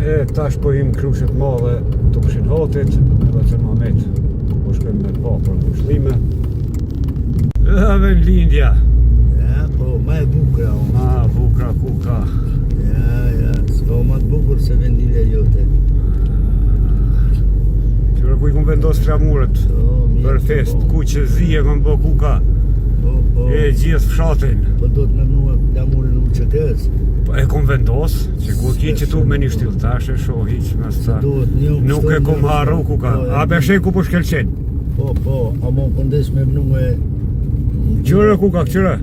E tash po him krushet madhe të Këshit Hatit, edhe që Mamet po shkojmë me pa për pushlime. Edhe në lindja. Ja, po, ma e bukra unë. Ma bukra kuka. Ja, s'ka ma të bukur se vendilja jote. Qyre ku I kom vendos flamurët për fest, ku që zi e kom bë kuka. E gjithë fshatin. Po do të me mua flamurin u qëtës. E kom vendos, që ku ki që tu me një shtil tash e shohi që mes ta. Nuk e kom harru kuka. A beshe ku po shkelqen. Po, a mo këndes me mua. Qyre kuka, qyre?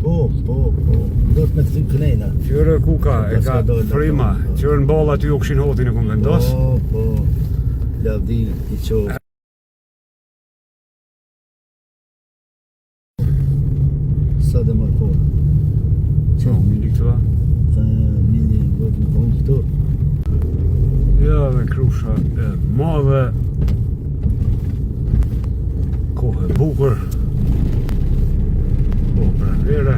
Po. Do të me këthy kënejna. Qyre kuka, e ka frima. Qyre në balla ty u Këshin Hatin e kom vendos. Po. Lavdi I qo. Sa dhe marë po. Që? Mili këtua? Mili vëtë në tonë këtu. Ja dhe krusha e madhe. Kohë e bukur. Kohë pranvere.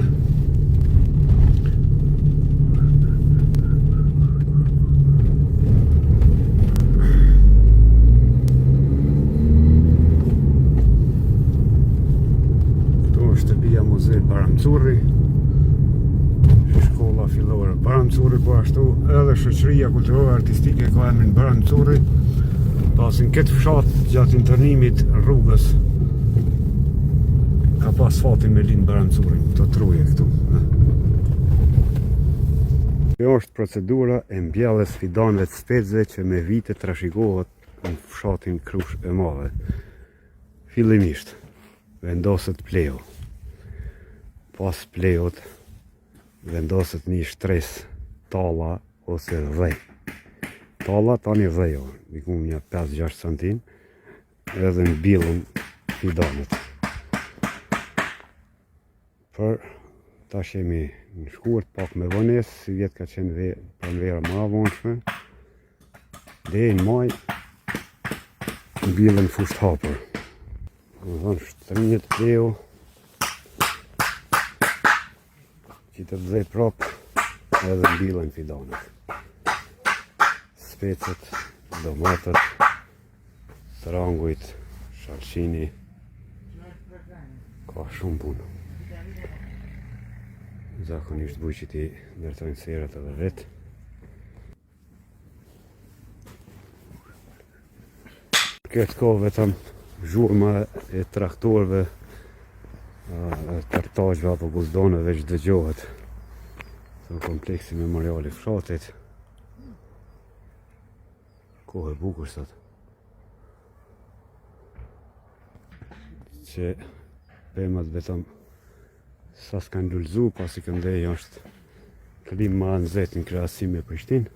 Shtëpia Muze Baramcurri, shkolla fillore Baramcurri, po ashtu edhe shoqëria kulturore artistike ka emrin Baramcurri, pasin këtë fshat gjatë internimit rrugës ka pas fatin me lind Baramcurri, të truje këtu. Kjo është procedura e mbjelljes fidanëve të specëve që me vite trashëgohet në fshatin Krush e Madhe. Fillimisht vendoset pleu. Pas pleut vendoset një shtres talla ose dhej. Talla tani dhejo, dikum një 5-6 cm, edhe mbilën fidanët. Për tash jemi në shkurt pak me vonesë, si vjetë ka qenë pranvera ma vonshme, dhe në maj mbilën fusht hapër. Në dhënë shtrinjët pleu, që të dhej prop edhe mbilën fidanët. Specët, domatët, trangujt, shalqini, ka shumë punë. Zakonisht bujqit I ndërtojnë serat edhe vetë. Këtë ka vetëm zhurma e traktorëve, tërtaqve apo buzdonëve që dëgjohet të kompleksi memoriali fshatit. Kohë e bukur sot. Që pemat vetëm sa s'kan lullzu, pasi këndej është klim ma nxehtë në krahasim me Prishtinë.